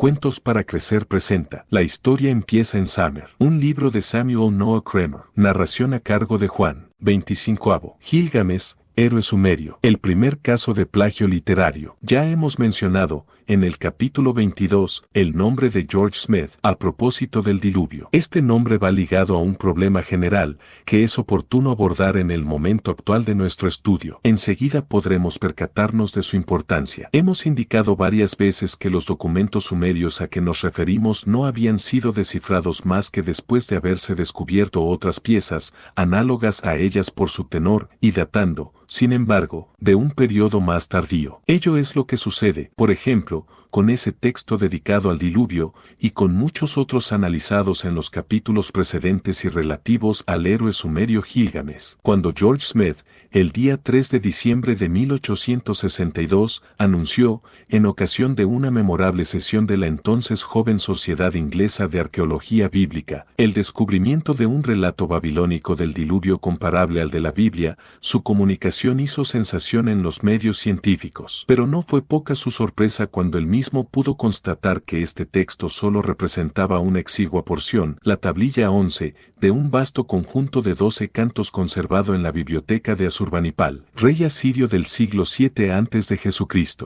Cuentos para Crecer presenta La historia empieza en Summer, un libro de Samuel Noah Kramer, narración a cargo de Juan, 25avo. Gilgamesh, héroe sumerio, el primer caso de plagio literario. Ya hemos mencionado, en el capítulo 22, el nombre de George Smith a propósito del diluvio. Este nombre va ligado a un problema general que es oportuno abordar en el momento actual de nuestro estudio. Enseguida podremos percatarnos de su importancia. Hemos indicado varias veces que los documentos sumerios a que nos referimos no habían sido descifrados más que después de haberse descubierto otras piezas análogas a ellas por su tenor y datando, sin embargo, de un periodo más tardío. Ello es lo que sucede, por ejemplo, con ese texto dedicado al diluvio y con muchos otros analizados en los capítulos precedentes y relativos al héroe sumerio Gilgamesh. Cuando George Smith, el día 3 de diciembre de 1862, anunció, en ocasión de una memorable sesión de la entonces joven Sociedad Inglesa de Arqueología Bíblica, el descubrimiento de un relato babilónico del diluvio comparable al de la Biblia, su comunicación hizo sensación en los medios científicos. Pero no fue poca su sorpresa cuando el mismo pudo constatar que este texto solo representaba una exigua porción, la tablilla 11, de un vasto conjunto de 12 cantos conservado en la biblioteca de Asurbanipal, rey asirio del siglo VII a.C.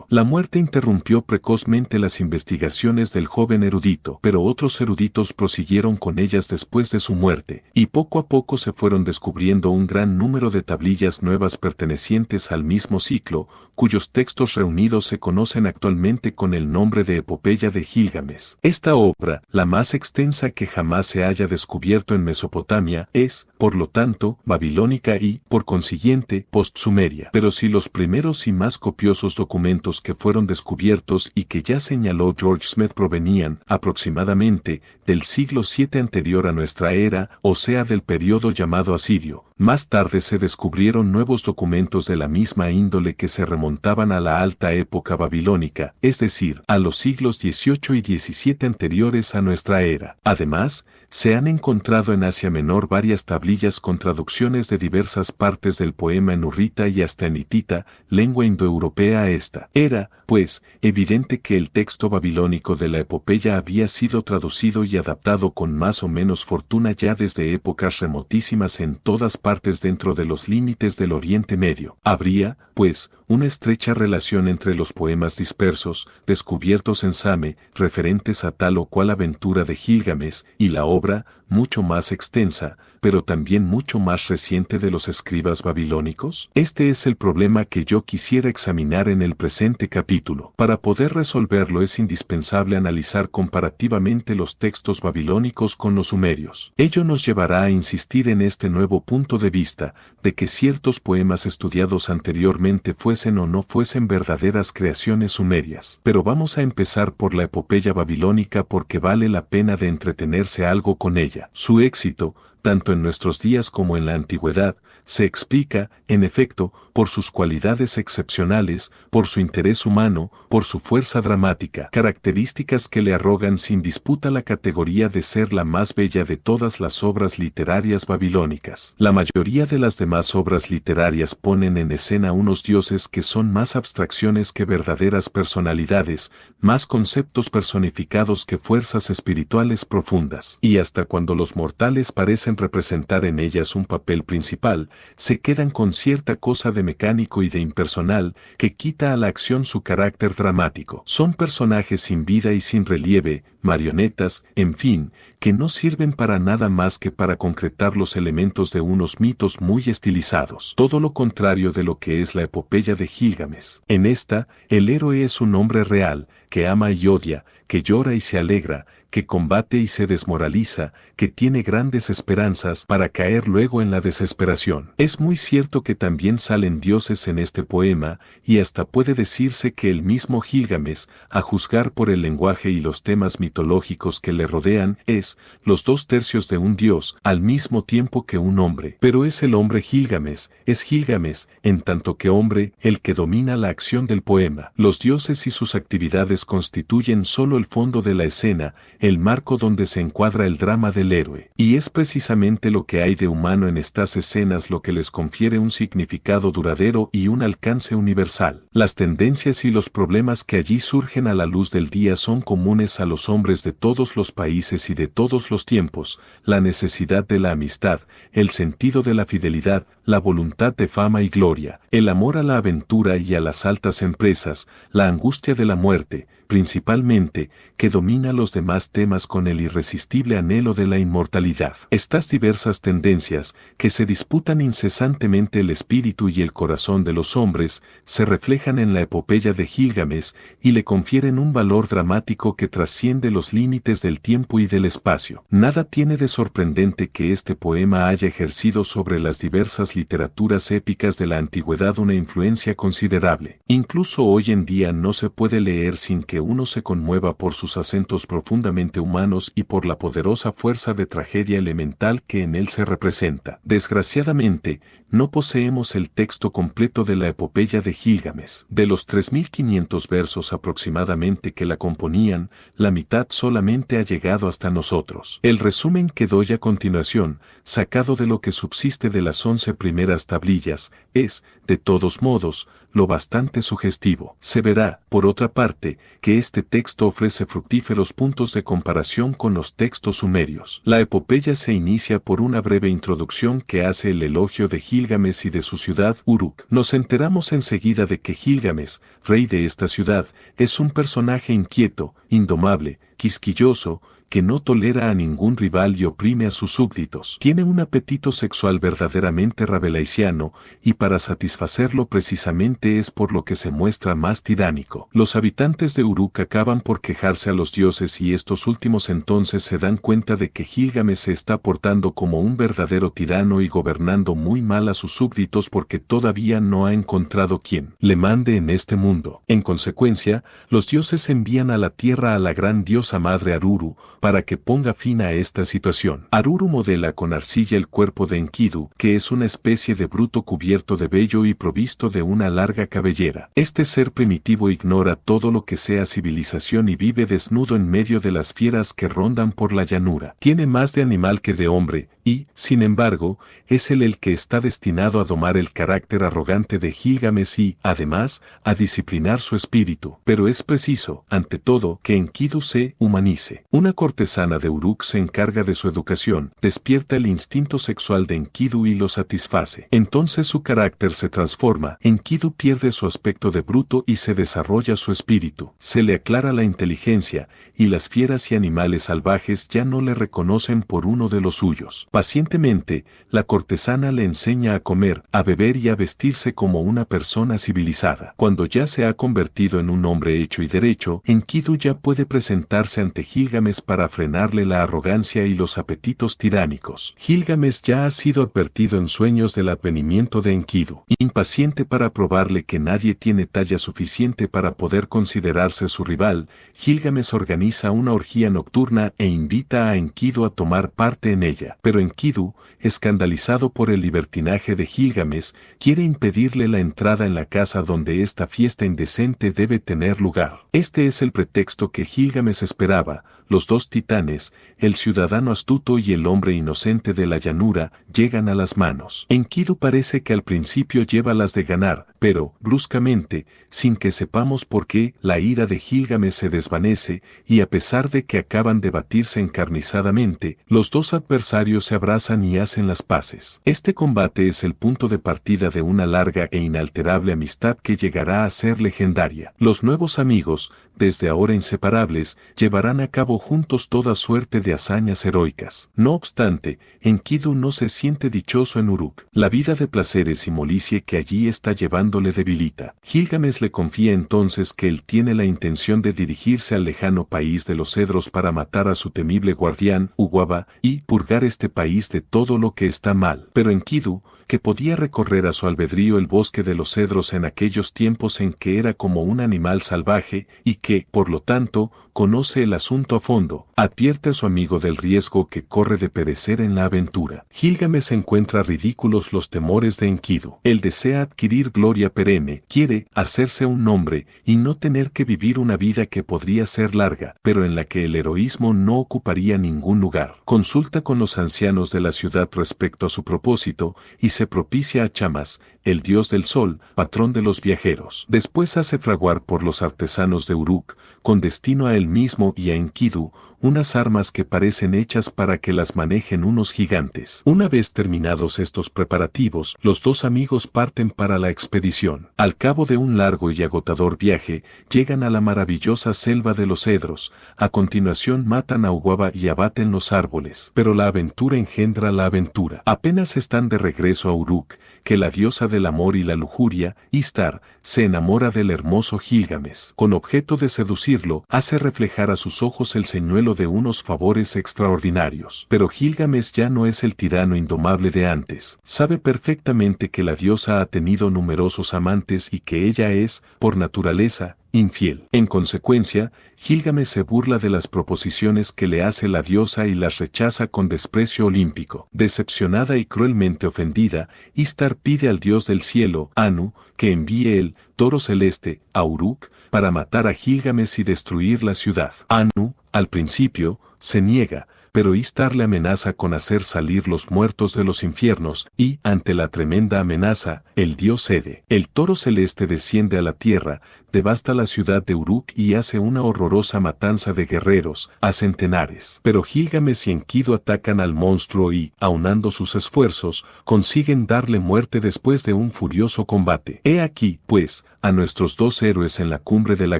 La muerte interrumpió precozmente las investigaciones del joven erudito, pero otros eruditos prosiguieron con ellas después de su muerte, y poco a poco se fueron descubriendo un gran número de tablillas nuevas pertenecientes al mismo ciclo, cuyos textos reunidos se conocen actualmente con el nombre de Epopeya de Gilgamesh. Esta obra, la más extensa que jamás se haya descubierto en Mesopotamia, es, por lo tanto, babilónica y, por consiguiente, postsumeria. Pero si los primeros y más copiosos documentos que fueron descubiertos y que ya señaló George Smith provenían, aproximadamente, del siglo VII anterior a nuestra era, o sea del periodo llamado asirio, más tarde se descubrieron nuevos documentos de la misma índole que se remontaban a la alta época babilónica, es decir, a los siglos XVIII y XVII anteriores a nuestra era. Además, se han encontrado en Asia Menor varias tablillas con traducciones de diversas partes del poema en hurrita y hasta en hitita, lengua indoeuropea a esta. Era, pues, evidente que el texto babilónico de la epopeya había sido traducido y adaptado con más o menos fortuna ya desde épocas remotísimas en todas partes dentro de los límites del Oriente Medio. Habría, pues, una estrecha relación entre los poemas dispersos, descubiertos en Same, referentes a tal o cual aventura de Gilgamesh, y la obra, mucho más extensa, pero también mucho más reciente de los escribas babilónicos? Este es el problema que yo quisiera examinar en el presente capítulo. Para poder resolverlo es indispensable analizar comparativamente los textos babilónicos con los sumerios. Ello nos llevará a insistir en este nuevo punto de vista, de que ciertos poemas estudiados anteriormente fuesen o no fuesen verdaderas creaciones sumerias. Pero vamos a empezar por la epopeya babilónica porque vale la pena de entretenerse algo con ella. Su éxito, tanto en nuestros días como en la antigüedad, se explica, en efecto, por sus cualidades excepcionales, por su interés humano, por su fuerza dramática, características que le arrogan sin disputa la categoría de ser la más bella de todas las obras literarias babilónicas. La mayoría de las demás obras literarias ponen en escena unos dioses que son más abstracciones que verdaderas personalidades, más conceptos personificados que fuerzas espirituales profundas. Y hasta cuando los mortales parecen representar en ellas un papel principal, se quedan con cierta cosa de mecánico y de impersonal que quita a la acción su carácter dramático. Son personajes sin vida y sin relieve, marionetas, en fin, que no sirven para nada más que para concretar los elementos de unos mitos muy estilizados. Todo lo contrario de lo que es la epopeya de Gilgamesh. En esta, el héroe es un hombre real, que ama y odia, que llora y se alegra, que combate y se desmoraliza, que tiene grandes esperanzas para caer luego en la desesperación. Es muy cierto que también salen dioses en este poema, y hasta puede decirse que el mismo Gilgamesh, a juzgar por el lenguaje y los temas mitológicos que le rodean, es los 2/3 de un dios, al mismo tiempo que un hombre. Pero es el hombre Gilgamesh, es Gilgamesh, en tanto que hombre, el que domina la acción del poema. Los dioses y sus actividades ciudades constituyen solo el fondo de la escena, el marco donde se encuadra el drama del héroe. Y es precisamente lo que hay de humano en estas escenas lo que les confiere un significado duradero y un alcance universal. Las tendencias y los problemas que allí surgen a la luz del día son comunes a los hombres de todos los países y de todos los tiempos: la necesidad de la amistad, el sentido de la fidelidad, la voluntad de fama y gloria, el amor a la aventura y a las altas empresas, la angustia de la muerte, principalmente, que domina los demás temas con el irresistible anhelo de la inmortalidad. Estas diversas tendencias, que se disputan incesantemente el espíritu y el corazón de los hombres, se reflejan en la epopeya de Gilgamesh y le confieren un valor dramático que trasciende los límites del tiempo y del espacio. Nada tiene de sorprendente que este poema haya ejercido sobre las diversas literaturas épicas de la antigüedad una influencia considerable. Incluso hoy en día no se puede leer sin que uno se conmueva por sus acentos profundamente humanos y por la poderosa fuerza de tragedia elemental que en él se representa. Desgraciadamente, no poseemos el texto completo de la epopeya de Gilgamesh. De los 3.500 versos aproximadamente que la componían, la mitad solamente ha llegado hasta nosotros. El resumen que doy a continuación, sacado de lo que subsiste de las 11 primeras tablillas, es, de todos modos, lo bastante sugestivo. Se verá, por otra parte, que este texto ofrece fructíferos puntos de comparación con los textos sumerios. La epopeya se inicia por una breve introducción que hace el elogio de Gilgamesh y de su ciudad, Uruk. Nos enteramos enseguida de que Gilgamesh, rey de esta ciudad, es un personaje inquieto, indomable, quisquilloso, que no tolera a ningún rival y oprime a sus súbditos. Tiene un apetito sexual verdaderamente rabelaisiano, y para satisfacerlo precisamente es por lo que se muestra más tiránico. Los habitantes de Uruk acaban por quejarse a los dioses y estos últimos entonces se dan cuenta de que Gilgamesh se está portando como un verdadero tirano y gobernando muy mal a sus súbditos porque todavía no ha encontrado quien le mande en este mundo. En consecuencia, los dioses envían a la tierra a la gran diosa madre Aruru, para que ponga fin a esta situación. Aruru modela con arcilla el cuerpo de Enkidu, que es una especie de bruto cubierto de vello y provisto de una larga cabellera. Este ser primitivo ignora todo lo que sea civilización y vive desnudo en medio de las fieras que rondan por la llanura. Tiene más de animal que de hombre, y, sin embargo, es él el que está destinado a domar el carácter arrogante de Gilgamesh y, además, a disciplinar su espíritu. Pero es preciso, ante todo, que Enkidu se humanice. Una cortesana de Uruk se encarga de su educación, despierta el instinto sexual de Enkidu y lo satisface. Entonces su carácter se transforma, Enkidu pierde su aspecto de bruto y se desarrolla su espíritu. Se le aclara la inteligencia, y las fieras y animales salvajes ya no le reconocen por uno de los suyos. Pacientemente, la cortesana le enseña a comer, a beber y a vestirse como una persona civilizada. Cuando ya se ha convertido en un hombre hecho y derecho, Enkidu ya puede presentarse ante Gilgamesh para frenarle la arrogancia y los apetitos tiránicos. Gilgamesh ya ha sido advertido en sueños del advenimiento de Enkidu. Impaciente para probarle que nadie tiene talla suficiente para poder considerarse su rival, Gilgamesh organiza una orgía nocturna e invita a Enkidu a tomar parte en ella. Pero Enkidu, escandalizado por el libertinaje de Gilgamesh, quiere impedirle la entrada en la casa donde esta fiesta indecente debe tener lugar. Este es el pretexto que Gilgamesh esperaba. Los dos titanes, el ciudadano astuto y el hombre inocente de la llanura, llegan a las manos. Enkidu parece que al principio lleva las de ganar, pero, bruscamente, sin que sepamos por qué, la ira de Gilgamesh se desvanece, y a pesar de que acaban de batirse encarnizadamente, los dos adversarios se abrazan y hacen las paces. Este combate es el punto de partida de una larga e inalterable amistad que llegará a ser legendaria. Los nuevos amigos, desde ahora inseparables, llevarán a cabo juntos toda suerte de hazañas heroicas. No obstante, Enkidu no se siente dichoso en Uruk. La vida de placeres y molicie que allí está llevando le debilita. Gilgamesh le confía entonces que él tiene la intención de dirigirse al lejano país de los cedros para matar a su temible guardián, Uguaba, y purgar este país de todo lo que está mal. Pero Enkidu, que podía recorrer a su albedrío el bosque de los cedros en aquellos tiempos en que era como un animal salvaje, y que, por lo tanto, conoce el asunto a fondo, Advierte a su amigo del riesgo que corre de perecer en la aventura. Gilgamesh encuentra ridículos los temores de Enkidu. Él desea adquirir gloria perenne, quiere hacerse un nombre y no tener que vivir una vida que podría ser larga, pero en la que el heroísmo no ocuparía ningún lugar. Consulta con los ancianos de la ciudad respecto a su propósito y se propicia a Chamas, el dios del sol, patrón de los viajeros. Después hace fraguar por los artesanos de Uruk, con destino a él mismo y a Enkidu, unas armas que parecen hechas para que las manejen unos gigantes. Una vez terminados estos preparativos, los dos amigos parten para la expedición. Al cabo de un largo y agotador viaje, llegan a la maravillosa selva de los cedros. A continuación matan a Uguaba y abaten los árboles. Pero la aventura engendra la aventura. Apenas están de regreso a Uruk, que la diosa del amor y la lujuria, Istar, se enamora del hermoso Gilgamesh. Con objeto de seducirlo, hace reflejar a sus ojos el señuelo de unos favores extraordinarios. Pero Gilgamesh ya no es el tirano indomable de antes. Sabe perfectamente que la diosa ha tenido numerosos amantes y que ella es, por naturaleza, infiel. En consecuencia, Gilgamesh se burla de las proposiciones que le hace la diosa y las rechaza con desprecio olímpico. Decepcionada y cruelmente ofendida, Istar pide al dios del cielo, Anu, que envíe el toro celeste a Uruk para matar a Gilgamesh y destruir la ciudad. Anu, al principio, se niega, pero Istar le amenaza con hacer salir los muertos de los infiernos, y, ante la tremenda amenaza, el dios cede. El toro celeste desciende a la tierra, devasta la ciudad de Uruk y hace una horrorosa matanza de guerreros, a centenares. Pero Gilgamesh y Enkidu atacan al monstruo y, aunando sus esfuerzos, consiguen darle muerte después de un furioso combate. He aquí, pues, a nuestros dos héroes en la cumbre de la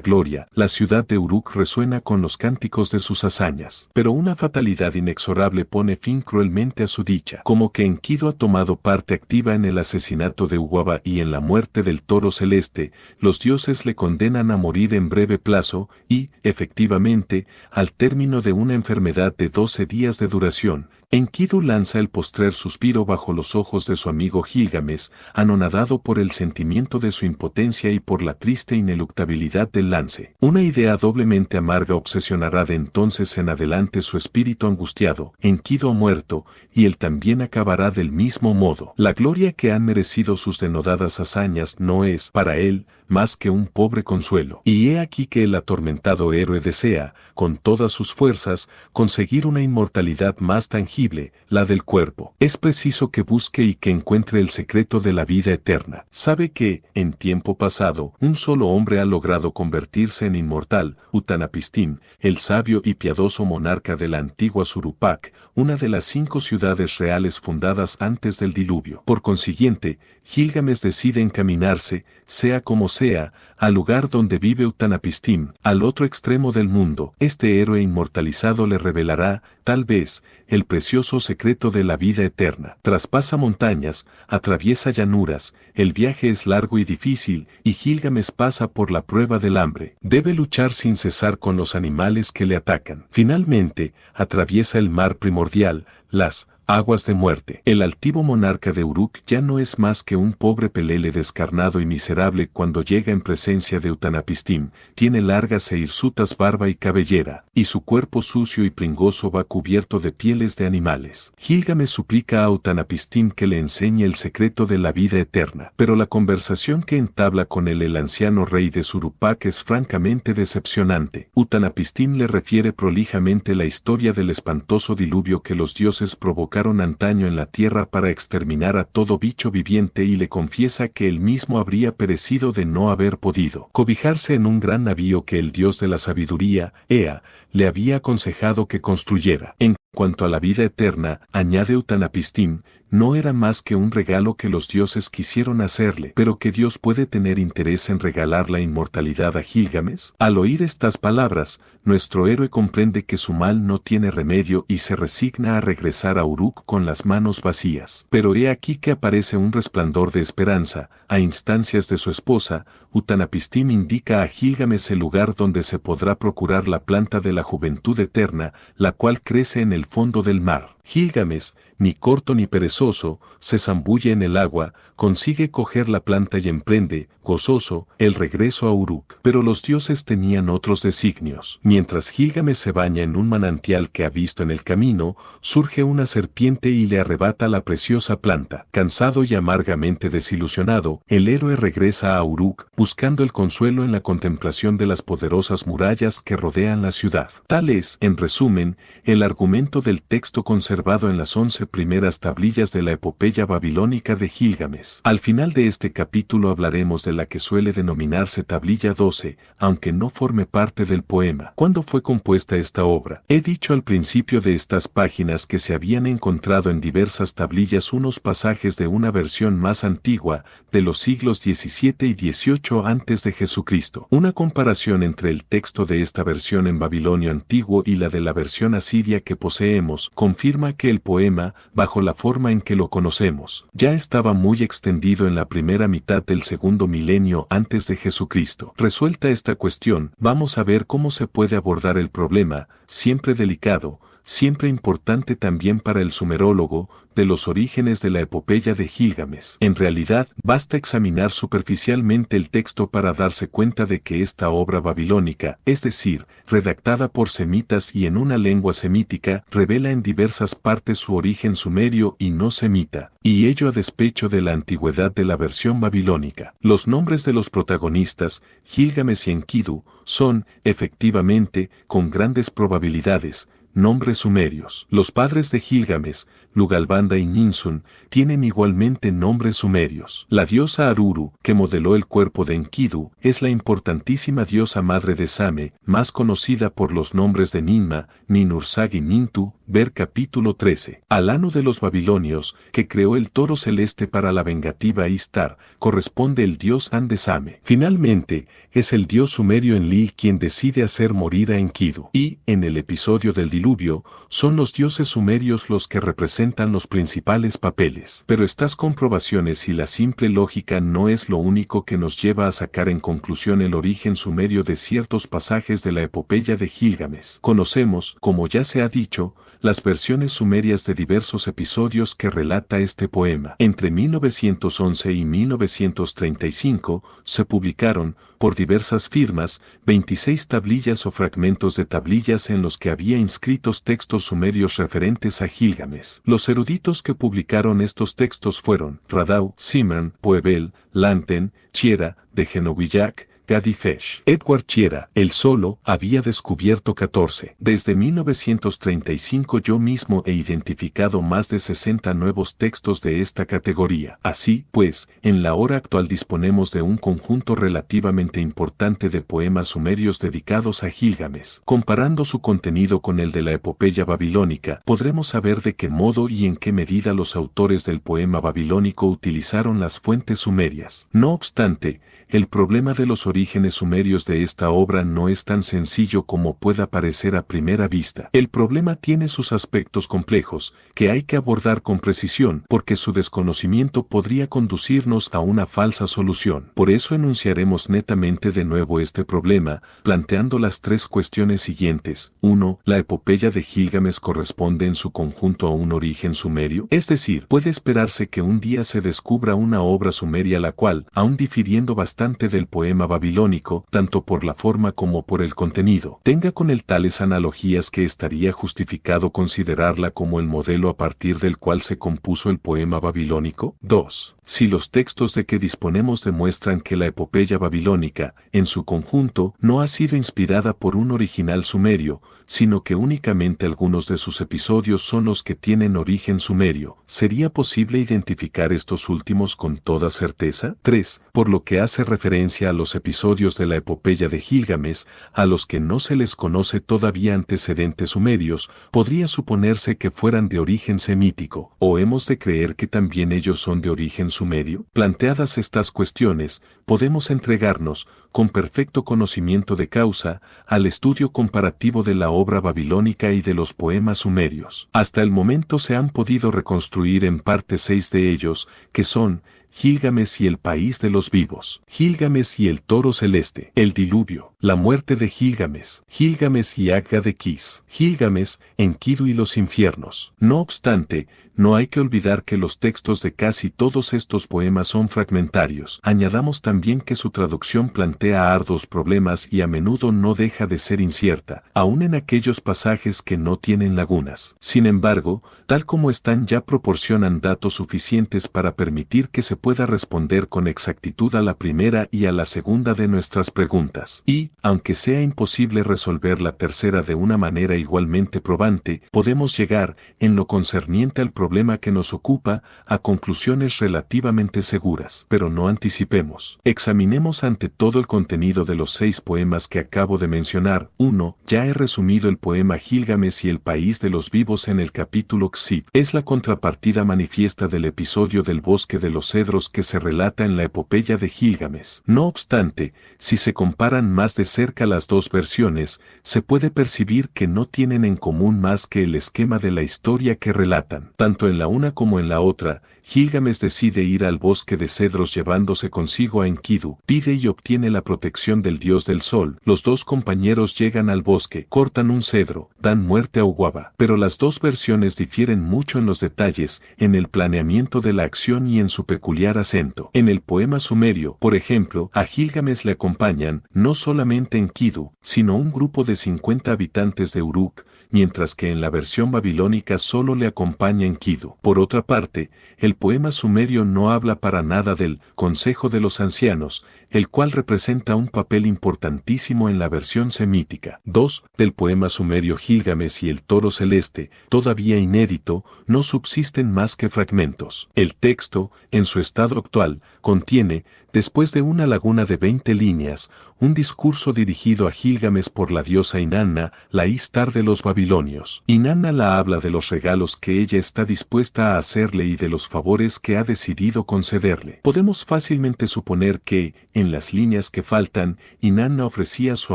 gloria. La ciudad de Uruk resuena con los cánticos de sus hazañas. Pero una fatalidad inexorable pone fin cruelmente a su dicha. Como que Enkidu ha tomado parte activa en el asesinato de Uguaba y en la muerte del toro celeste, los dioses le condenan a morir en breve plazo y, efectivamente, al término de una enfermedad de 12 días de duración, Enkidu lanza el postrer suspiro bajo los ojos de su amigo Gilgamesh, anonadado por el sentimiento de su impotencia y por la triste ineluctabilidad del lance. Una idea doblemente amarga obsesionará de entonces en adelante su espíritu angustiado. Enkidu ha muerto, y él también acabará del mismo modo. La gloria que han merecido sus denodadas hazañas no es, para él, más que un pobre consuelo. Y he aquí que el atormentado héroe desea, con todas sus fuerzas, conseguir una inmortalidad más tangible, la del cuerpo. Es preciso que busque y que encuentre el secreto de la vida eterna. Sabe que, en tiempo pasado, un solo hombre ha logrado convertirse en inmortal, Utnapishtim, el sabio y piadoso monarca de la antigua Surupak, una de las 5 ciudades reales fundadas antes del diluvio. Por consiguiente, Gilgamesh decide encaminarse, sea como sea, al lugar donde vive Utnapishtim, al otro extremo del mundo. Este héroe inmortalizado le revelará, tal vez, el precioso secreto de la vida eterna. Traspasa montañas, atraviesa llanuras, el viaje es largo y difícil, y Gilgamesh pasa por la prueba del hambre. Debe luchar sin cesar con los animales que le atacan. Finalmente, atraviesa el mar primordial, las aguas de muerte. El altivo monarca de Uruk ya no es más que un pobre pelele descarnado y miserable cuando llega en presencia de Utnapishtim. Tiene largas e hirsutas barba y cabellera, y su cuerpo sucio y pringoso va cubierto de pieles de animales. Gilgamesh suplica a Utnapishtim que le enseñe el secreto de la vida eterna, pero la conversación que entabla con él el anciano rey de Surupak es francamente decepcionante. Utnapishtim le refiere prolijamente la historia del espantoso diluvio que los dioses provocaron antaño en la tierra para exterminar a todo bicho viviente y le confiesa que él mismo habría perecido de no haber podido cobijarse en un gran navío que el dios de la sabiduría, Ea, le había aconsejado que construyera. En cuanto a la vida eterna, añade Utnapishtim, no era más que un regalo que los dioses quisieron hacerle, pero que Dios puede tener interés en regalar la inmortalidad a Gilgamesh. Al oír estas palabras, nuestro héroe comprende que su mal no tiene remedio y se resigna a regresar a Uruk con las manos vacías. Pero he aquí que aparece un resplandor de esperanza. A instancias de su esposa, Utnapishtim indica a Gilgamesh el lugar donde se podrá procurar la planta de la juventud eterna, la cual crece en el fondo del mar. Gilgamesh, ni corto ni perezoso, se zambulle en el agua, consigue coger la planta y emprende, gozoso, el regreso a Uruk. Pero los dioses tenían otros designios. Mientras Gilgamesh se baña en un manantial que ha visto en el camino, surge una serpiente y le arrebata la preciosa planta. Cansado y amargamente desilusionado, el héroe regresa a Uruk, buscando el consuelo en la contemplación de las poderosas murallas que rodean la ciudad. Tal es, en resumen, el argumento del texto conservado en las 11 primeras tablillas de la epopeya babilónica de Gilgamesh. Al final de este capítulo hablaremos de la que suele denominarse tablilla 12, aunque no forme parte del poema. ¿Cuándo fue compuesta esta obra? He dicho al principio de estas páginas que se habían encontrado en diversas tablillas unos pasajes de una versión más antigua, de los siglos XVII y XVIII antes de Jesucristo. Una comparación entre el texto de esta versión en babilonio antiguo y la de la versión asiria que poseemos confirma que el poema, bajo la forma en que lo conocemos, ya estaba muy extendido en la primera mitad del segundo milenio antes de Jesucristo. Resuelta esta cuestión, vamos a ver cómo se puede abordar el problema, siempre delicado, siempre importante también para el sumerólogo, de los orígenes de la epopeya de Gilgamesh. En realidad, basta examinar superficialmente el texto para darse cuenta de que esta obra babilónica, es decir, redactada por semitas y en una lengua semítica, revela en diversas partes su origen sumerio y no semita, y ello a despecho de la antigüedad de la versión babilónica. Los nombres de los protagonistas, Gilgamesh y Enkidu, son, efectivamente, con grandes probabilidades, nombres sumerios. Los padres de Gilgamesh, Lugalbanda y Ninsun, tienen igualmente nombres sumerios. La diosa Aruru, que modeló el cuerpo de Enkidu, es la importantísima diosa madre de Same, más conocida por los nombres de Ninma, Ninursag y Nintu, ver capítulo 13. Al Anu de los babilonios, que creó el toro celeste para la vengativa Istar, corresponde el dios An de Same. Finalmente, es el dios sumerio Enlil quien decide hacer morir a Enkidu. Y, en el episodio del diluvio, son los dioses sumerios los que representan los principales papeles. Pero estas comprobaciones y la simple lógica no es lo único que nos lleva a sacar en conclusión el origen sumerio de ciertos pasajes de la epopeya de Gilgamesh. Conocemos, como ya se ha dicho, las versiones sumerias de diversos episodios que relata este poema. Entre 1911 y 1935 se publicaron, por diversas firmas, 26 tablillas o fragmentos de tablillas en los que había inscritos textos sumerios referentes a Gilgamesh. Los eruditos que publicaron estos textos fueron Radau, Simon, Poebel, Lanten, Chiera, de Genowillac, Gadifesh. Edward Chiera, él solo, había descubierto 14. Desde 1935 yo mismo he identificado más de 60 nuevos textos de esta categoría. Así, pues, en la hora actual disponemos de un conjunto relativamente importante de poemas sumerios dedicados a Gilgamesh. Comparando su contenido con el de la epopeya babilónica, podremos saber de qué modo y en qué medida los autores del poema babilónico utilizaron las fuentes sumerias. No obstante, el problema de los orígenes sumerios de esta obra no es tan sencillo como pueda parecer a primera vista. El problema tiene sus aspectos complejos, que hay que abordar con precisión, porque su desconocimiento podría conducirnos a una falsa solución. Por eso enunciaremos netamente de nuevo este problema, planteando las tres cuestiones siguientes. 1. ¿La epopeya de Gilgamesh corresponde en su conjunto a un origen sumerio? Es decir, ¿puede esperarse que un día se descubra una obra sumeria la cual, aun difiriendo bastante del poema babilónico, tanto por la forma como por el contenido, tenga con él tales analogías que estaría justificado considerarla como el modelo a partir del cual se compuso el poema babilónico? 2. Si los textos de que disponemos demuestran que la epopeya babilónica, en su conjunto, no ha sido inspirada por un original sumerio, sino que únicamente algunos de sus episodios son los que tienen origen sumerio, ¿sería posible identificar estos últimos con toda certeza? 3. Por lo que hace referencia a los episodios de la epopeya de Gilgamesh, a los que no se les conoce todavía antecedentes sumerios, podría suponerse que fueran de origen semítico, ¿o hemos de creer que también ellos son de origen sumerio? Planteadas estas cuestiones, podemos entregarnos, con perfecto conocimiento de causa, al estudio comparativo de la obra babilónica y de los poemas sumerios. Hasta el momento se han podido reconstruir en parte 6 de ellos, que son Gilgamesh y el país de los vivos. Gilgamesh y el toro celeste. El diluvio. La muerte de Gilgamesh. Gilgamesh y Agga de Kis. Gilgamesh, Enkidu y los infiernos. No obstante, no hay que olvidar que los textos de casi todos estos poemas son fragmentarios. Añadamos también que su traducción plantea arduos problemas y a menudo no deja de ser incierta, aun en aquellos pasajes que no tienen lagunas. Sin embargo, tal como están ya proporcionan datos suficientes para permitir que se pueda responder con exactitud a la primera y a la segunda de nuestras preguntas. Y, aunque sea imposible resolver la tercera de una manera igualmente probante, podemos llegar, en lo concerniente al problema que nos ocupa, a conclusiones relativamente seguras. Pero no anticipemos. Examinemos ante todo el contenido de los 6 poemas que acabo de mencionar. 1. Ya he resumido el poema Gilgamesh y el país de los vivos en el capítulo Xib. Es la contrapartida manifiesta del episodio del bosque de los cedros que se relata en la epopeya de Gilgamesh. No obstante, si se comparan más de cerca las dos versiones, se puede percibir que no tienen en común más que el esquema de la historia que relatan. Tanto en la una como en la otra, Gilgamesh decide ir al bosque de cedros llevándose consigo a Enkidu, pide y obtiene la protección del dios del sol. Los dos compañeros llegan al bosque, cortan un cedro, dan muerte a Uwaba. Pero las dos versiones difieren mucho en los detalles, en el planeamiento de la acción y en su peculiar acento. En el poema sumerio, por ejemplo, a Gilgamesh le acompañan no solamente Enkidu, sino un grupo de 50 habitantes de Uruk, mientras que en la versión babilónica solo le acompaña Enkidu. Por otra parte, el poema sumerio no habla para nada del Consejo de los Ancianos, el cual representa un papel importantísimo en la versión semítica. 2. Del poema sumerio Gilgamesh y el toro celeste, todavía inédito, no subsisten más que fragmentos. El texto, en su estado actual, contiene, después de una laguna de 20 líneas, un discurso dirigido a Gilgamesh por la diosa Inanna, la Istar de los babilonios. Inanna la habla de los regalos que ella está dispuesta a hacerle y de los favores que ha decidido concederle. Podemos fácilmente suponer que, en las líneas que faltan, Inanna ofrecía su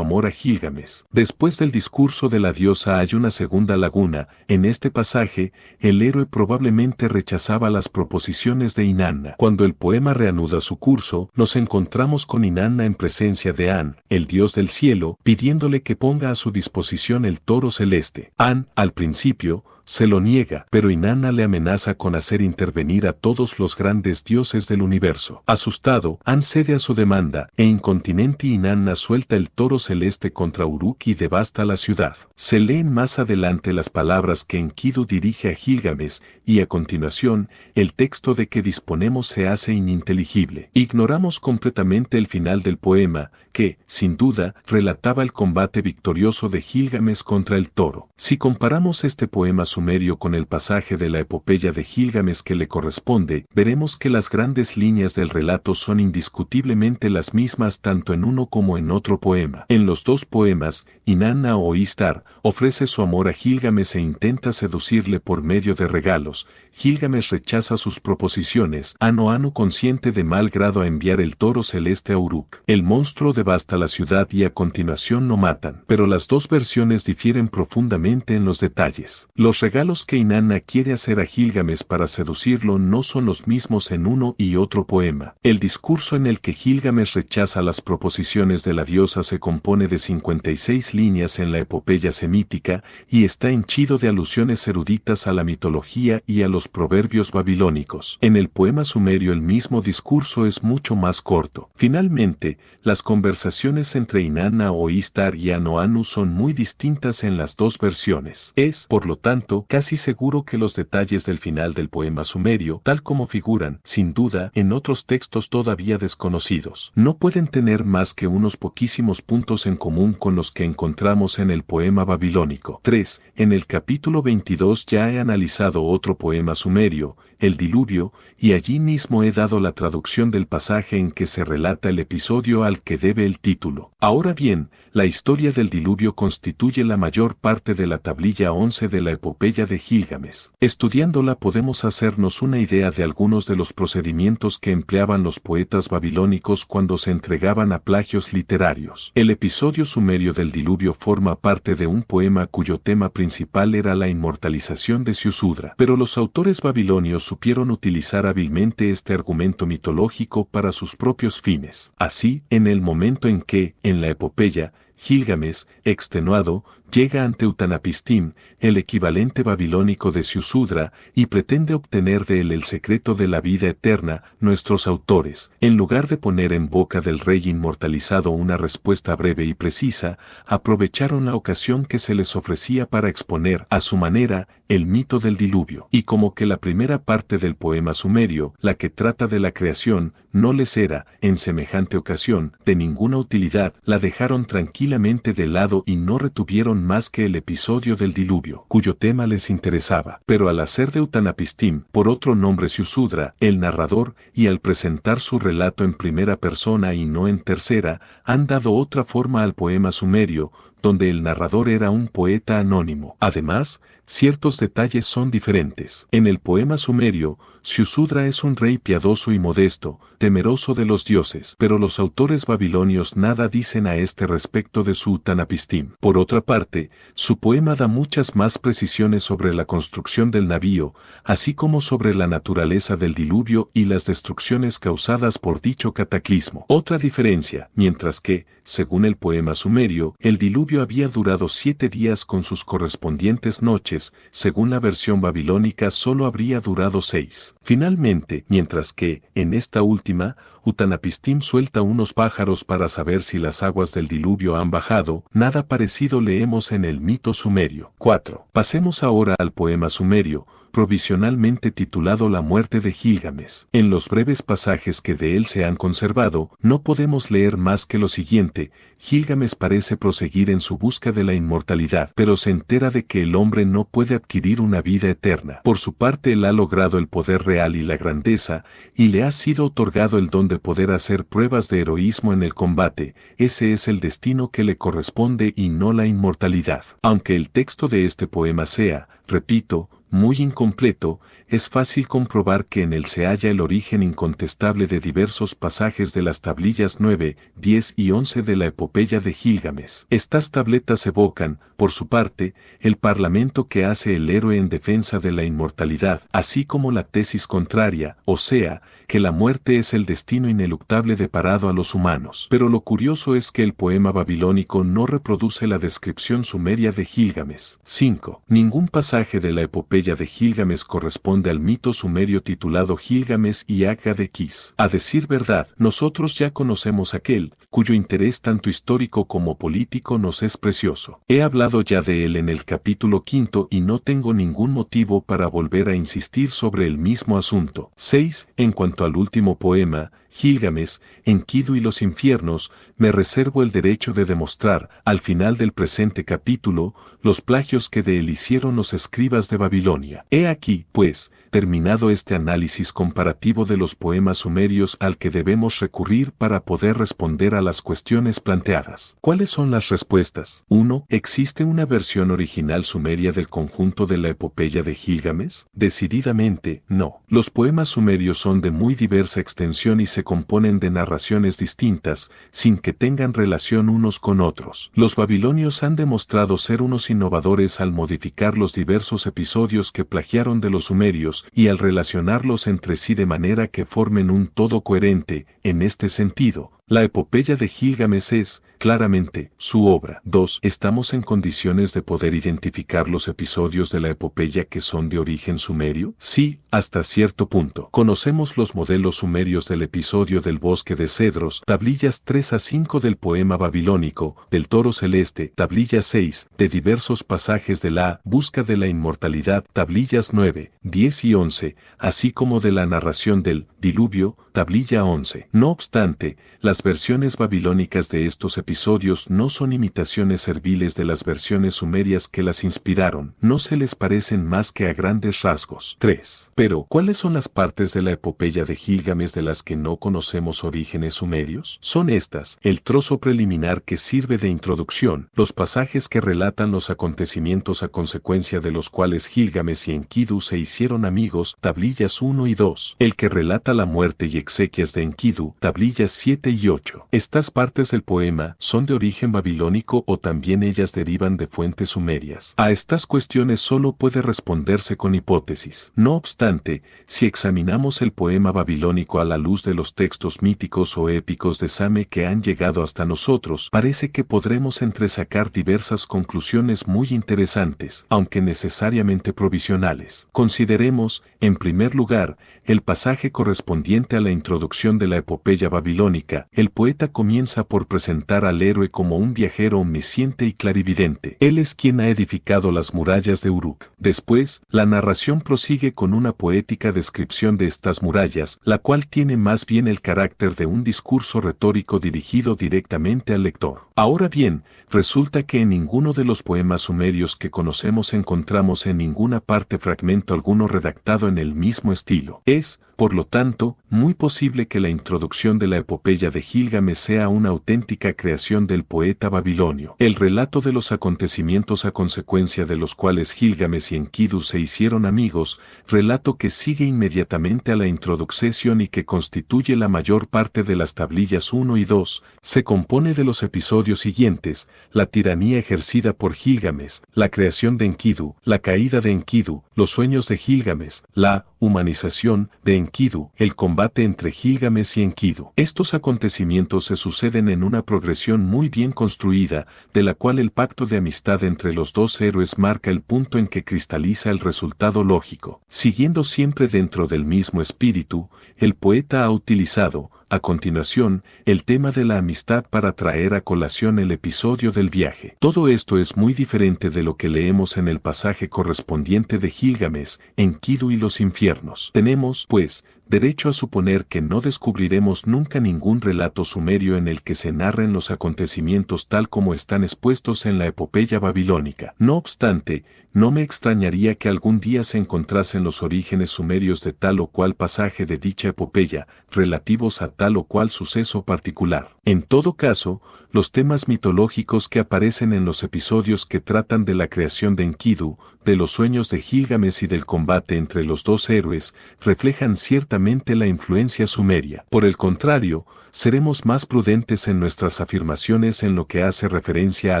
amor a Gilgamesh. Después del discurso de la diosa hay una segunda laguna. En este pasaje, el héroe probablemente rechazaba las proposiciones de Inanna. Cuando el poema reanuda su curso, nos encontramos con Inanna en presencia de An, el dios del cielo, pidiéndole que ponga a su disposición el toro celeste. An, al principio, se lo niega, pero Inanna le amenaza con hacer intervenir a todos los grandes dioses del universo. Asustado, An cede a su demanda, e incontinenti Inanna suelta el toro celeste contra Uruk y devasta la ciudad. Se leen más adelante las palabras que Enkidu dirige a Gilgamesh, y a continuación, el texto de que disponemos se hace ininteligible. Ignoramos completamente el final del poema, que, sin duda, relataba el combate victorioso de Gilgamesh contra el toro. Si comparamos este poema sumerio con el pasaje de la epopeya de Gilgamesh que le corresponde, veremos que las grandes líneas del relato son indiscutiblemente las mismas tanto en uno como en otro poema. En los dos poemas, Inanna o Istar ofrece su amor a Gilgamesh e intenta seducirle por medio de regalos. Gilgamesh rechaza sus proposiciones. Anu consiente de mal grado a enviar el toro celeste a Uruk. El monstruo devasta la ciudad y a continuación lo matan. Pero las dos versiones difieren profundamente en los detalles. Los regalos que Inanna quiere hacer a Gilgamesh para seducirlo no son los mismos en uno y otro poema. El discurso en el que Gilgamesh rechaza las proposiciones de la diosa se compone de 56 líneas en la epopeya semítica y está henchido de alusiones eruditas a la mitología y a los proverbios babilónicos. En el poema sumerio el mismo discurso es mucho más corto. Finalmente, las conversaciones entre Inanna o Istar y Anu son muy distintas en las dos versiones. Es, por lo tanto, casi seguro que los detalles del final del poema sumerio, tal como figuran, sin duda, en otros textos todavía desconocidos, no pueden tener más que unos poquísimos puntos en común con los que encontramos en el poema babilónico. 3. En el capítulo 22 ya he analizado otro poema sumerio, el diluvio, y allí mismo he dado la traducción del pasaje en que se relata el episodio al que debe el título. Ahora bien, la historia del diluvio constituye la mayor parte de la tablilla 11 de la epopeya epopeya de Gilgamesh. Estudiándola podemos hacernos una idea de algunos de los procedimientos que empleaban los poetas babilónicos cuando se entregaban a plagios literarios. El episodio sumerio del diluvio forma parte de un poema cuyo tema principal era la inmortalización de Ziusudra, pero los autores babilonios supieron utilizar hábilmente este argumento mitológico para sus propios fines. Así, en el momento en que, en la epopeya, Gilgamesh, extenuado, llega ante Utanapistim, el equivalente babilónico de Ziusudra, y pretende obtener de él el secreto de la vida eterna. Nuestros autores, en lugar de poner en boca del rey inmortalizado una respuesta breve y precisa, aprovecharon la ocasión que se les ofrecía para exponer, a su manera, el mito del diluvio. Y como que la primera parte del poema sumerio, la que trata de la creación, no les era, en semejante ocasión, de ninguna utilidad, la dejaron tranquilamente de lado y no retuvieron más que el episodio del diluvio, cuyo tema les interesaba. Pero al hacer de Utanapistim, por otro nombre Ziusudra, el narrador, y al presentar su relato en primera persona y no en tercera, han dado otra forma al poema sumerio, donde el narrador era un poeta anónimo. Además, ciertos detalles son diferentes. En el poema sumerio, Ziusudra es un rey piadoso y modesto, temeroso de los dioses, pero los autores babilonios nada dicen a este respecto de su Utanapistim. Por otra parte, su poema da muchas más precisiones sobre la construcción del navío, así como sobre la naturaleza del diluvio y las destrucciones causadas por dicho cataclismo. Otra diferencia, mientras que, según el poema sumerio, el diluvio había durado 7 días con sus correspondientes noches, según la versión babilónica solo habría durado 6. Finalmente, mientras que, en esta última, Utanapistim suelta unos pájaros para saber si las aguas del diluvio han bajado, nada parecido leemos en el mito sumerio. 4. Pasemos ahora al poema sumerio, provisionalmente titulado La muerte de Gilgamesh. En los breves pasajes que de él se han conservado, no podemos leer más que lo siguiente: Gilgamesh parece proseguir en su busca de la inmortalidad, pero se entera de que el hombre no puede adquirir una vida eterna. Por su parte él ha logrado el poder real y la grandeza, y le ha sido otorgado el don de poder hacer pruebas de heroísmo en el combate. Ese es el destino que le corresponde y no la inmortalidad. Aunque el texto de este poema sea, repito, muy incompleto, es fácil comprobar que en él se halla el origen incontestable de diversos pasajes de las tablillas 9, 10 y 11 de la epopeya de Gilgamesh. Estas tabletas evocan, por su parte, el parlamento que hace el héroe en defensa de la inmortalidad, así como la tesis contraria, o sea, que la muerte es el destino ineluctable deparado a los humanos. Pero lo curioso es que el poema babilónico no reproduce la descripción sumeria de Gilgamesh. 5. Ningún pasaje de la epopeya de Gilgamesh corresponde al mito sumerio titulado Gilgamesh y Aga de Kis. A decir verdad, nosotros ya conocemos aquel, cuyo interés tanto histórico como político nos es precioso. He hablado ya de él en el capítulo 5 y no tengo ningún motivo para volver a insistir sobre el mismo asunto. 6. En cuanto al último poema, Gilgamesh, Enkidu y los infiernos, me reservo el derecho de demostrar, al final del presente capítulo, los plagios que de él hicieron los escribas de Babilonia. He aquí, pues, terminado este análisis comparativo de los poemas sumerios al que debemos recurrir para poder responder a las cuestiones planteadas. ¿Cuáles son las respuestas? 1. ¿Existe una versión original sumeria del conjunto de la epopeya de Gilgamesh? Decididamente, no. Los poemas sumerios son de muy diversa extensión y se componen de narraciones distintas, sin que tengan relación unos con otros. Los babilonios han demostrado ser unos innovadores al modificar los diversos episodios que plagiaron de los sumerios y al relacionarlos entre sí de manera que formen un todo coherente. En este sentido, la epopeya de Gilgamesh es, claramente, su obra. 2. ¿Estamos en condiciones de poder identificar los episodios de la epopeya que son de origen sumerio? Sí, hasta cierto punto. Conocemos los modelos sumerios del episodio del bosque de cedros, tablillas 3 a 5 del poema babilónico, del toro celeste, tablilla 6, de diversos pasajes de la busca de la inmortalidad, tablillas 9, 10 y 11, así como de la narración del diluvio, Tablilla 11. No obstante, las versiones babilónicas de estos episodios no son imitaciones serviles de las versiones sumerias que las inspiraron, no se les parecen más que a grandes rasgos. 3. Pero, ¿cuáles son las partes de la epopeya de Gilgamesh de las que no conocemos orígenes sumerios? Son estas: el trozo preliminar que sirve de introducción, los pasajes que relatan los acontecimientos a consecuencia de los cuales Gilgamesh y Enkidu se hicieron amigos, tablillas 1 y 2, el que relata la muerte y exequias de Enkidu, tablillas 7 y 8. Estas partes del poema son de origen babilónico o también ellas derivan de fuentes sumerias. A estas cuestiones solo puede responderse con hipótesis. No obstante, si examinamos el poema babilónico a la luz de los textos míticos o épicos de Same que han llegado hasta nosotros, parece que podremos entresacar diversas conclusiones muy interesantes, aunque necesariamente provisionales. Consideremos, en primer lugar, el pasaje correspondiente a la introducción de la epopeya babilónica. El poeta comienza por presentar al héroe como un viajero omnisciente y clarividente. Él es quien ha edificado las murallas de Uruk. Después, la narración prosigue con una poética descripción de estas murallas, la cual tiene más bien el carácter de un discurso retórico dirigido directamente al lector. Ahora bien, resulta que en ninguno de los poemas sumerios que conocemos encontramos en ninguna parte fragmento alguno redactado en el mismo estilo. Es, por lo tanto, muy posible que la introducción de la epopeya de Gilgamesh sea una auténtica creación del poeta babilonio. El relato de los acontecimientos a consecuencia de los cuales Gilgamesh y Enkidu se hicieron amigos, relato que sigue inmediatamente a la introducción y que constituye la mayor parte de las tablillas 1 y 2, se compone de los episodios siguientes: la tiranía ejercida por Gilgamesh, la creación de Enkidu, la caída de Enkidu, los sueños de Gilgamesh, la humanización de Enkidu, el combate entre Gilgamesh y Enkidu. Estos acontecimientos se suceden en una progresión muy bien construida, de la cual el pacto de amistad entre los dos héroes marca el punto en que cristaliza el resultado lógico. Siguiendo siempre dentro del mismo espíritu, el poeta ha utilizado, a continuación, el tema de la amistad para traer a colación el episodio del viaje. Todo esto es muy diferente de lo que leemos en el pasaje correspondiente de Gilgamesh, Enkidu y los infiernos. Tenemos, pues, derecho a suponer que no descubriremos nunca ningún relato sumerio en el que se narren los acontecimientos tal como están expuestos en la epopeya babilónica. No obstante, no me extrañaría que algún día se encontrasen los orígenes sumerios de tal o cual pasaje de dicha epopeya, relativos a tal o cual suceso particular. En todo caso, los temas mitológicos que aparecen en los episodios que tratan de la creación de Enkidu, de los sueños de Gilgamesh y del combate entre los dos héroes, reflejan ciertamente la influencia sumeria. Por el contrario, seremos más prudentes en nuestras afirmaciones en lo que hace referencia a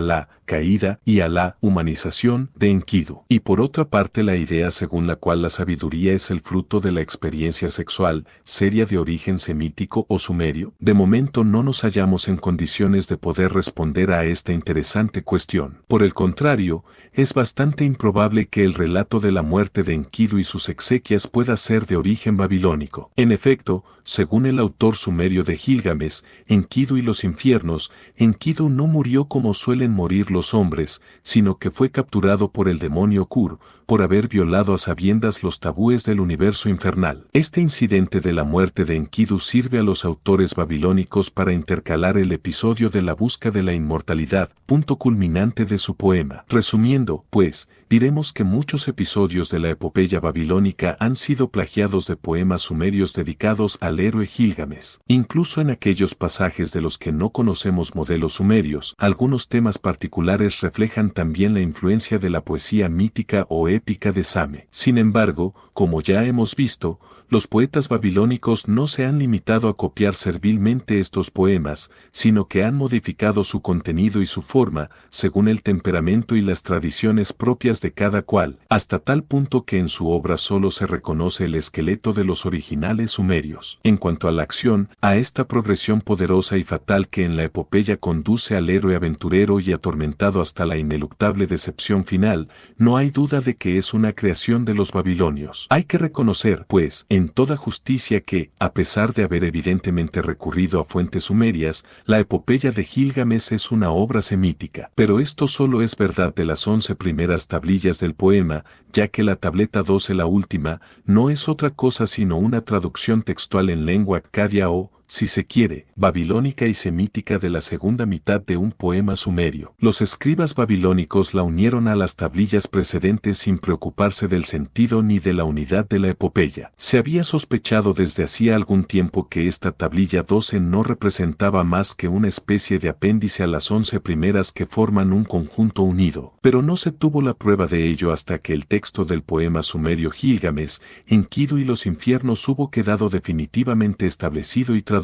la caída y a la humanización de Enkidu. Y por otra parte, la idea según la cual la sabiduría es el fruto de la experiencia sexual, sería de origen semítico o sumerio. De momento no nos hallamos en condiciones de poder responder a esta interesante cuestión. Por el contrario, es bastante improbable que el relato de la muerte de Enkidu y sus exequias pueda ser de origen babilónico. En efecto, según el autor sumerio de Gilgamesh, Enkidu y los infiernos, Enkidu no murió como suelen morir los hombres, sino que fue capturado por el demonio Kur, por haber violado a sabiendas los tabúes del universo infernal. Este incidente de la muerte de Enkidu sirve a los autores babilónicos para intercalar el episodio de la busca de la inmortalidad, punto culminante de su poema. Resumiendo, pues, diremos que muchos episodios de la epopeya babilónica han sido plagiados de poemas sumerios dedicados al héroe Gilgamesh. Incluso en aquellos pasajes de los que no conocemos modelos sumerios, algunos temas particulares reflejan también la influencia de la poesía mítica o épica de Same. Sin embargo, como ya hemos visto, los poetas babilónicos no se han limitado a copiar servilmente estos poemas, sino que han modificado su contenido y su forma, según el temperamento y las tradiciones propias de cada cual, hasta tal punto que en su obra solo se reconoce el esqueleto de los originales sumerios. En cuanto a la acción, a esta progresión poderosa y fatal que en la epopeya conduce al héroe aventurero y atormentado hasta la ineluctable decepción final, no hay duda de que es una creación de los babilonios. Hay que reconocer, pues, en toda justicia que, a pesar de haber evidentemente recurrido a fuentes sumerias, la epopeya de Gilgamesh es una obra semítica. Pero esto solo es verdad de las 11 primeras tablillas del poema, ya que la tableta 12, la última, no es otra cosa sino una traducción textual en lengua accadia o, si se quiere, babilónica y semítica de la segunda mitad de un poema sumerio. Los escribas babilónicos la unieron a las tablillas precedentes sin preocuparse del sentido ni de la unidad de la epopeya. Se había sospechado desde hacía algún tiempo que esta tablilla 12 no representaba más que una especie de apéndice a las 11 primeras que forman un conjunto unido, pero no se tuvo la prueba de ello hasta que el texto del poema sumerio Gilgamesh, Enkidu y los infiernos hubo quedado definitivamente establecido y traducido.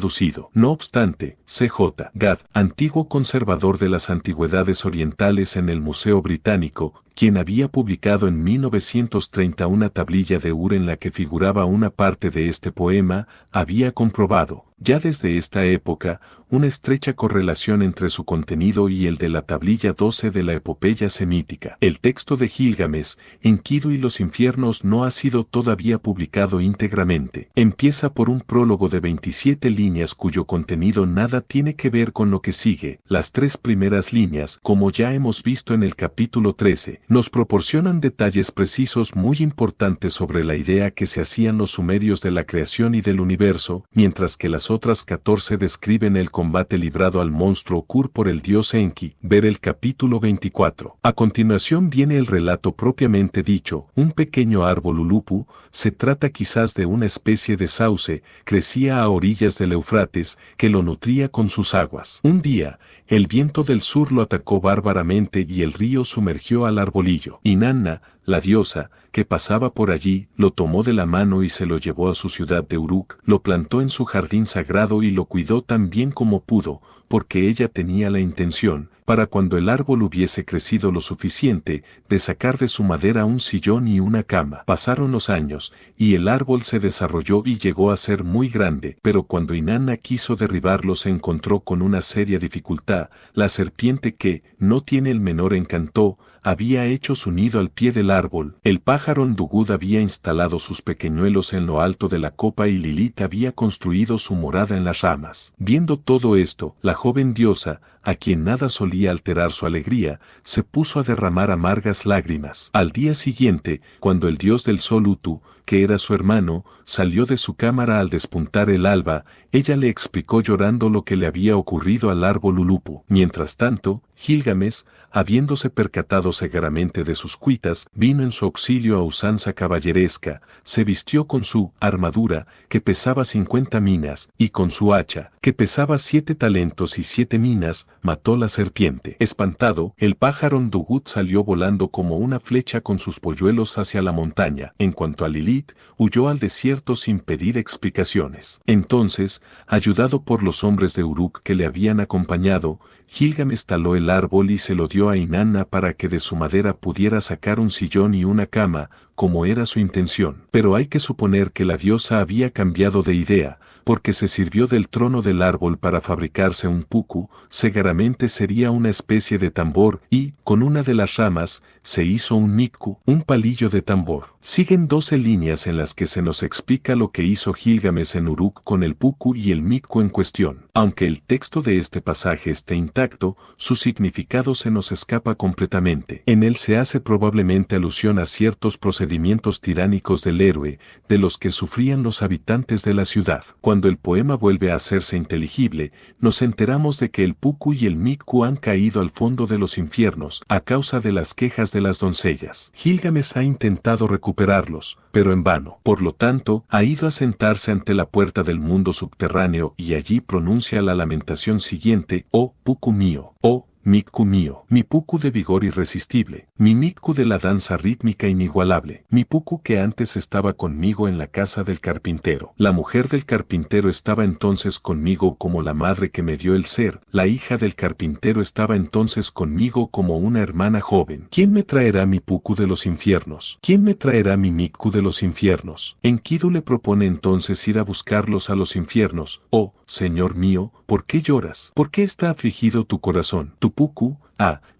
No obstante, C.J. Gad, antiguo conservador de las antigüedades orientales en el Museo Británico, quien había publicado en 1930 una tablilla de Ur en la que figuraba una parte de este poema, había comprobado, ya desde esta época, una estrecha correlación entre su contenido y el de la tablilla 12 de la epopeya semítica. El texto de Gilgamesh, Enkidu y los infiernos no ha sido todavía publicado íntegramente. Empieza por un prólogo de 27 líneas cuyo contenido nada tiene que ver con lo que sigue. Las 3 primeras líneas, como ya hemos visto en el capítulo 13, nos proporcionan detalles precisos muy importantes sobre la idea que se hacían los sumerios de la creación y del universo, mientras que las otras 14 describen el combate librado al monstruo Kur por el dios Enki. Ver el capítulo 24. A continuación viene el relato propiamente dicho. Un pequeño árbol ulupu, se trata quizás de una especie de sauce, crecía a orillas del Eufrates, que lo nutría con sus aguas. Un día, el viento del sur lo atacó bárbaramente y el río sumergió al arbolillo. Inanna, la diosa, que pasaba por allí, lo tomó de la mano y se lo llevó a su ciudad de Uruk, lo plantó en su jardín sagrado y lo cuidó tan bien como pudo, porque ella tenía la intención, para cuando el árbol hubiese crecido lo suficiente, de sacar de su madera un sillón y una cama. Pasaron los años, y el árbol se desarrolló y llegó a ser muy grande, pero cuando Inanna quiso derribarlo se encontró con una seria dificultad. La serpiente que, no tiene el menor encanto, había hecho su nido al pie del árbol, el pájaro Ndugud había instalado sus pequeñuelos en lo alto de la copa y Lilith había construido su morada en las ramas. Viendo todo esto, la joven diosa, a quien nada solía alterar su alegría, se puso a derramar amargas lágrimas. Al día siguiente, cuando el dios del sol Utu, que era su hermano, salió de su cámara al despuntar el alba, ella le explicó llorando lo que le había ocurrido al árbol ulupu. Mientras tanto, Gilgamesh, habiéndose percatado severamente de sus cuitas, vino en su auxilio a usanza caballeresca, se vistió con su armadura, que pesaba 50 minas, y con su hacha, que pesaba 7 talentos y 7 minas, mató la serpiente. Espantado, el pájaro Ndugud salió volando como una flecha con sus polluelos hacia la montaña. En cuanto a Lilith, huyó al desierto sin pedir explicaciones. Entonces, ayudado por los hombres de Uruk que le habían acompañado, Gilgamesh taló el árbol y se lo dio a Inanna para que de su madera pudiera sacar un sillón y una cama, como era su intención. Pero hay que suponer que la diosa había cambiado de idea, porque se sirvió del trono del árbol para fabricarse un puku, seguramente sería una especie de tambor, y, con una de las ramas, se hizo un mikku, un palillo de tambor. Siguen 12 líneas en las que se nos explica lo que hizo Gilgamesh en Uruk con el puku y el mikku en cuestión. Aunque el texto de este pasaje esté intacto, su significado se nos escapa completamente. En él se hace probablemente alusión a ciertos procedimientos tiránicos del héroe, de los que sufrían los habitantes de la ciudad. Cuando el poema vuelve a hacerse inteligible, nos enteramos de que el puku y el mikku han caído al fondo de los infiernos, a causa de las quejas de las doncellas. Gilgamesh ha intentado recuperarlos, pero en vano. Por lo tanto, ha ido a sentarse ante la puerta del mundo subterráneo y allí pronuncia la lamentación siguiente: oh puku mío, oh mikku mío, mi puku de vigor irresistible, mi mikku de la danza rítmica inigualable, mi puku que antes estaba conmigo en la casa del carpintero. La mujer del carpintero estaba entonces conmigo como la madre que me dio el ser, la hija del carpintero estaba entonces conmigo como una hermana joven. ¿Quién me traerá mi puku de los infiernos? ¿Quién me traerá mi mikku de los infiernos? Enkidu le propone entonces ir a buscarlos a los infiernos. Oh, Señor mío, ¿por qué lloras? ¿Por qué está afligido tu corazón? Tu puku,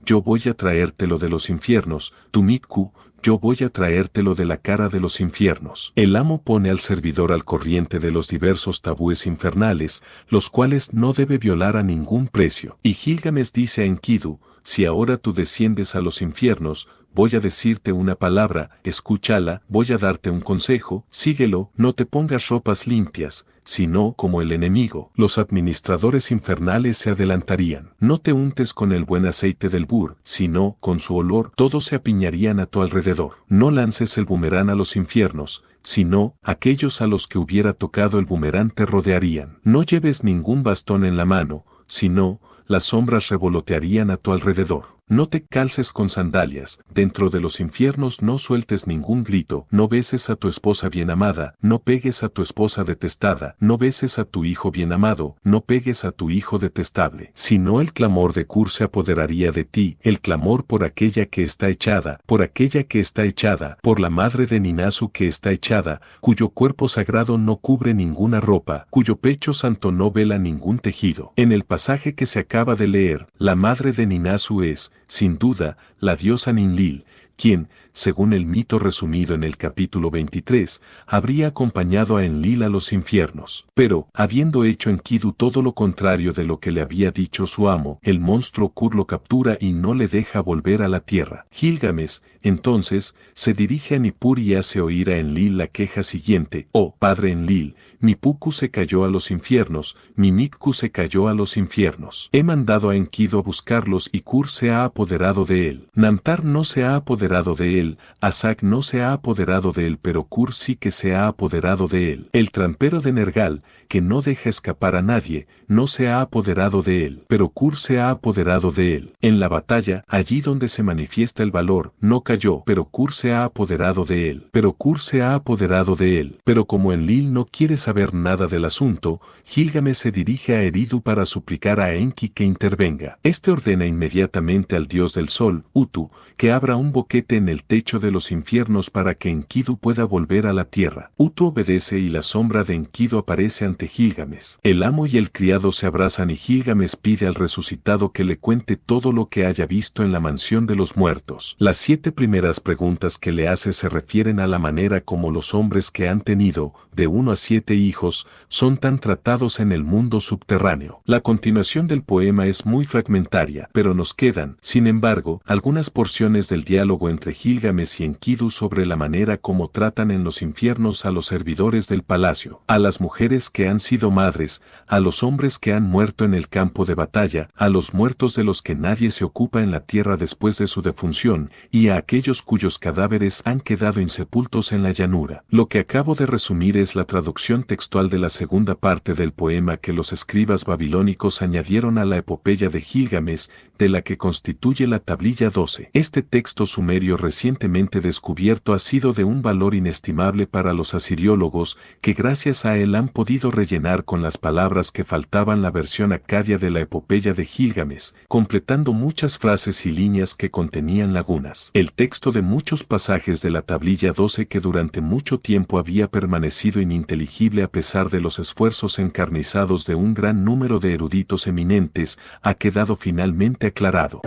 yo voy a traértelo de los infiernos, tu mikku, yo voy a traértelo de la cara de los infiernos. El amo pone al servidor al corriente de los diversos tabúes infernales, los cuales no debe violar a ningún precio. Y Gilgamesh dice a Enkidu: si ahora tú desciendes a los infiernos, voy a decirte una palabra, escúchala, voy a darte un consejo, síguelo, no te pongas ropas limpias, sino como el enemigo. Los administradores infernales se adelantarían. No te untes con el buen aceite del bur, sino con su olor, todos se apiñarían a tu alrededor. No lances el bumerán a los infiernos, sino aquellos a los que hubiera tocado el bumerán te rodearían. No lleves ningún bastón en la mano, sino las sombras revolotearían a tu alrededor. No te calces con sandalias, dentro de los infiernos no sueltes ningún grito, no beses a tu esposa bien amada, no pegues a tu esposa detestada, no beses a tu hijo bien amado, no pegues a tu hijo detestable. Si no el clamor de Kur se apoderaría de ti, el clamor por aquella que está echada, por aquella que está echada, por la madre de Ninasu que está echada, cuyo cuerpo sagrado no cubre ninguna ropa, cuyo pecho santo no vela ningún tejido. En el pasaje que se acaba de leer, la madre de Ninasu es, sin duda, la diosa Ninlil, quien, según el mito resumido en el capítulo 23, habría acompañado a Enlil a los infiernos. Pero, habiendo hecho Enkidu todo lo contrario de lo que le había dicho su amo, el monstruo Kur lo captura y no le deja volver a la tierra. Gilgamesh, entonces, se dirige a Nippur y hace oír a Enlil la queja siguiente: «Oh, padre Enlil, mi Puku se cayó a los infiernos, mi Mikku se cayó a los infiernos. He mandado a Enkidu a buscarlos y Kur se ha apoderado de él. Namtar no se ha apoderado de él, Asak no se ha apoderado de él, pero Kur sí que se ha apoderado de él. El trampero de Nergal, que no deja escapar a nadie, no se ha apoderado de él, pero Kur se ha apoderado de él. En la batalla, allí donde se manifiesta el valor, no cayó, pero Kur se ha apoderado de él, pero Kur se ha apoderado de él. Pero como Enlil no quiere saber nada del asunto, Gilgamesh se dirige a Eridu para suplicar a Enki que intervenga. Este ordena inmediatamente al dios del sol, Utu, que abra un boquete en el techo de los infiernos para que Enkidu pueda volver a la tierra. Utu obedece y la sombra de Enkidu aparece ante Gilgamesh. El amo y el criado se abrazan y Gilgamesh pide al resucitado que le cuente todo lo que haya visto en la mansión de los muertos. Las 7 primeras preguntas que le hace se refieren a la manera como los hombres que han tenido, de 1 a 7 hijos, son tan tratados en el mundo subterráneo. La continuación del poema es muy fragmentaria, pero nos quedan, sin embargo, algunas porciones del diálogo entre Gilgamesh y Enkidu sobre la manera como tratan en los infiernos a los servidores del palacio, a las mujeres que han sido madres, a los hombres que han muerto en el campo de batalla, a los muertos de los que nadie se ocupa en la tierra después de su defunción, y a aquellos cuyos cadáveres han quedado insepultos en la llanura. Lo que acabo de resumir es la traducción textual de la segunda parte del poema que los escribas babilónicos añadieron a la epopeya de Gilgamesh, de la que constituye la tablilla 12. Este texto sumerio recientemente descubierto ha sido de un valor inestimable para los asiriólogos, que gracias a él han podido rellenar con las palabras que faltaban la versión acadia de la epopeya de Gilgamesh, completando muchas frases y líneas que contenían lagunas. El texto de muchos pasajes de la tablilla 12 que durante mucho tiempo había permanecido ininteligible a pesar de los esfuerzos encarnizados de un gran número de eruditos eminentes, ha quedado finalmente aclarado.